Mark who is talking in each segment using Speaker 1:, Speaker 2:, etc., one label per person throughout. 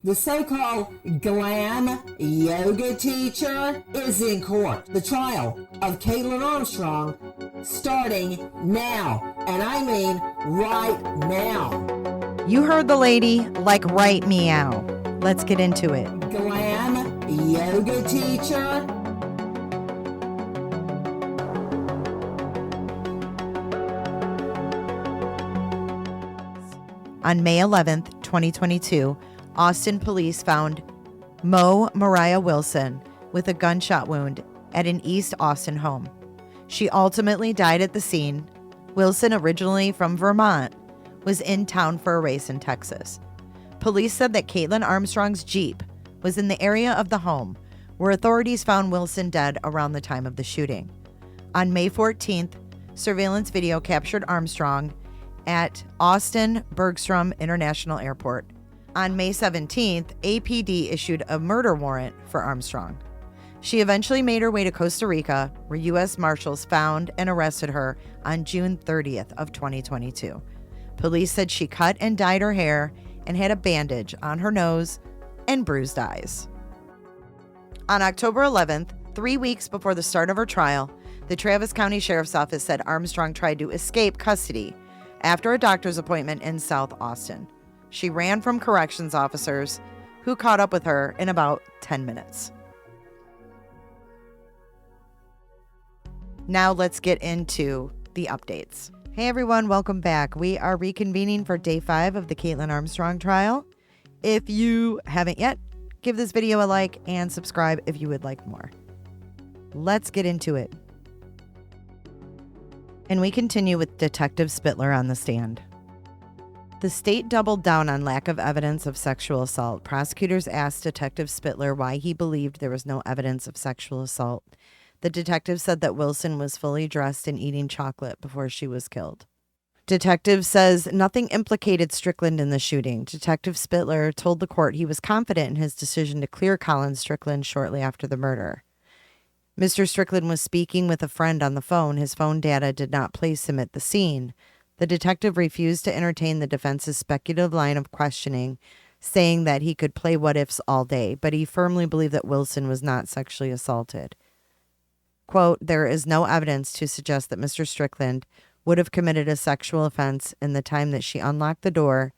Speaker 1: The so-called glam yoga teacher is in court. The trial of Kaitlin Armstrong starting now, and I mean right now.
Speaker 2: You heard the lady, like right meow. Let's get into it.
Speaker 1: Glam yoga teacher.
Speaker 2: On May 11th, 2022, Austin police found Moriah Wilson with a gunshot wound at an East Austin home. She ultimately died at the scene. Wilson, originally from Vermont, was in town for a race in Texas. Police said that Kaitlin Armstrong's Jeep was in the area of the home where authorities found Wilson dead around the time of the shooting. On May 14th, surveillance video captured Armstrong at Austin Bergstrom International Airport. On May 17th, APD issued a murder warrant for Armstrong. She eventually made her way to Costa Rica, where U.S. Marshals found and arrested her on June 30th of 2022. Police said she cut and dyed her hair and had a bandage on her nose and bruised eyes. On October 11th, 3 weeks before the start of her trial, the Travis County Sheriff's Office said Armstrong tried to escape custody after a doctor's appointment in South Austin. She ran from corrections officers who caught up with her in about 10 minutes. Now let's get into the updates. Hey everyone, welcome back. We are reconvening for day 5 of the Kaitlin Armstrong trial. If you haven't yet, give this video a like and subscribe if you would like more. Let's get into it. And we continue with Detective Spittler on the stand. The state doubled down on lack of evidence of sexual assault. Prosecutors asked Detective Spittler why he believed there was no evidence of sexual assault. The detective said that Wilson was fully dressed and eating chocolate before she was killed. Detective says nothing implicated Strickland in the shooting. Detective Spittler told the court he was confident in his decision to clear Colin Strickland shortly after the murder. Mr. Strickland was speaking with a friend on the phone. His phone data did not place him at the scene. The detective refused to entertain the defense's speculative line of questioning, saying that he could play what-ifs all day, but he firmly believed that Wilson was not sexually assaulted. Quote, there is no evidence to suggest that Mr. Strickland would have committed a sexual offense in the time that she unlocked the door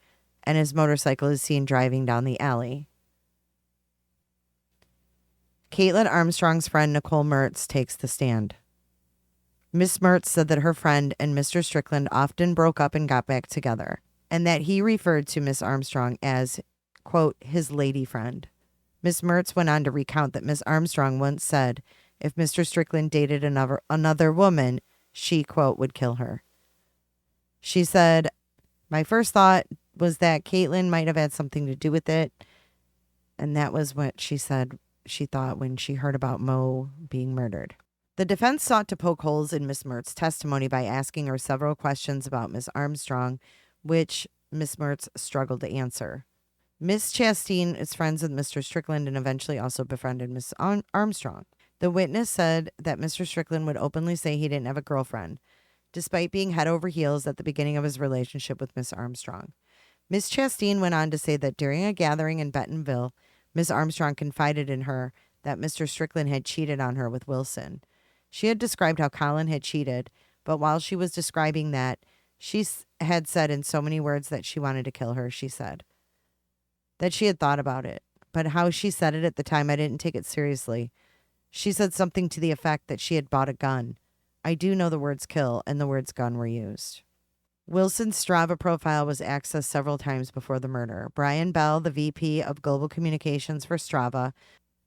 Speaker 2: and his motorcycle is seen driving down the alley. Kaitlin Armstrong's friend Nicole Mertz takes the stand. Miss Mertz said that her friend and Mr. Strickland often broke up and got back together, and that he referred to Miss Armstrong as, quote, his lady friend. Miss Mertz went on to recount that Miss Armstrong once said if Mr. Strickland dated another woman, she, quote, would kill her. She said, my first thought was that Kaitlin might have had something to do with it, and that was what she said she thought when she heard about Mo being murdered. The defense sought to poke holes in Miss Mertz's testimony by asking her several questions about Miss Armstrong, which Miss Mertz struggled to answer. Miss Chastain is friends with Mr. Strickland and eventually also befriended Miss Armstrong. The witness said that Mr. Strickland would openly say he didn't have a girlfriend, despite being head over heels at the beginning of his relationship with Miss Armstrong. Miss Chastain went on to say that during a gathering in Bentonville, Miss Armstrong confided in her that Mr. Strickland had cheated on her with Wilson. She had described how Colin had cheated, but while she was describing that, she had said in so many words that she wanted to kill her, she said. That she had thought about it, but how she said it at the time, I didn't take it seriously. She said something to the effect that she had bought a gun. I do know the words kill and the words gun were used. Wilson's Strava profile was accessed several times before the murder. Brian Bell, the VP of Global Communications for Strava,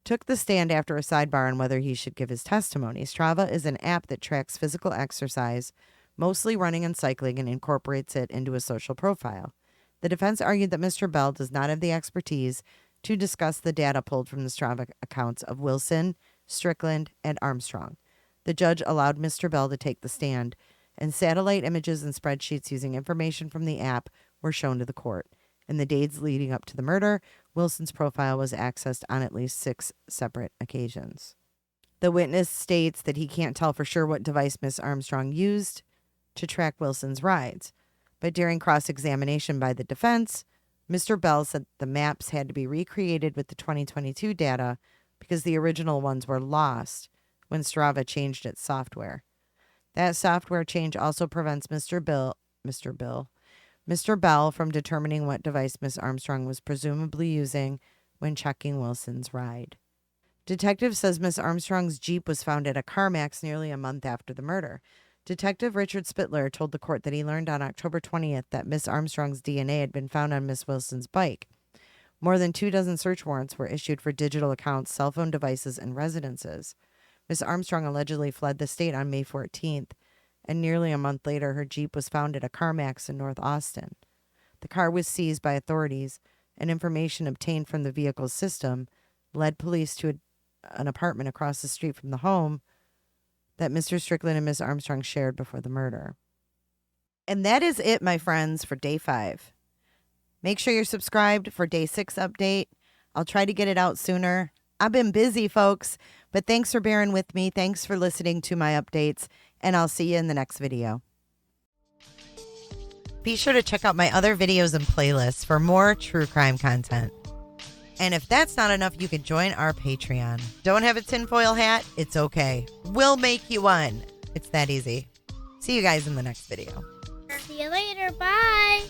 Speaker 2: took the stand after a sidebar on whether he should give his testimony. Strava is an app that tracks physical exercise, mostly running and cycling, and incorporates it into a social profile. The defense argued that Mr. Bell does not have the expertise to discuss the data pulled from the Strava accounts of Wilson, Strickland, and Armstrong. The judge allowed Mr. Bell to take the stand, and satellite images and spreadsheets using information from the app were shown to the court. In the days leading up to the murder, Wilson's profile was accessed on at least 6 separate occasions. The witness states that he can't tell for sure what device Miss Armstrong used to track Wilson's rides, but during cross-examination by the defense, Mr. Bell said the maps had to be recreated with the 2022 data because the original ones were lost when Strava changed its software. That software change also prevents Mr. Bell from determining what device Miss Armstrong was presumably using when checking Wilson's ride. Detective says Miss Armstrong's Jeep was found at a CarMax nearly a month after the murder. Detective Richard Spittler told the court that he learned on October 20th that Miss Armstrong's DNA had been found on Miss Wilson's bike. More than 24 search warrants were issued for digital accounts, cell phone devices, and residences. Miss Armstrong allegedly fled the state on May 14th, and nearly a month later, her Jeep was found at a CarMax in North Austin. The car was seized by authorities, and information obtained from the vehicle's system led police to an apartment across the street from the home that Mr. Strickland and Miss Armstrong shared before the murder. And that is it, my friends, for day 5. Make sure you're subscribed for day 6 update. I'll try to get it out sooner. I've been busy, folks, but thanks for bearing with me. Thanks for listening to my updates, and I'll see you in the next video. Be sure to check out my other videos and playlists for more true crime content. And if that's not enough, you can join our Patreon. Don't have a tinfoil hat? It's okay. We'll make you one. It's that easy. See you guys in the next video.
Speaker 3: See you later. Bye.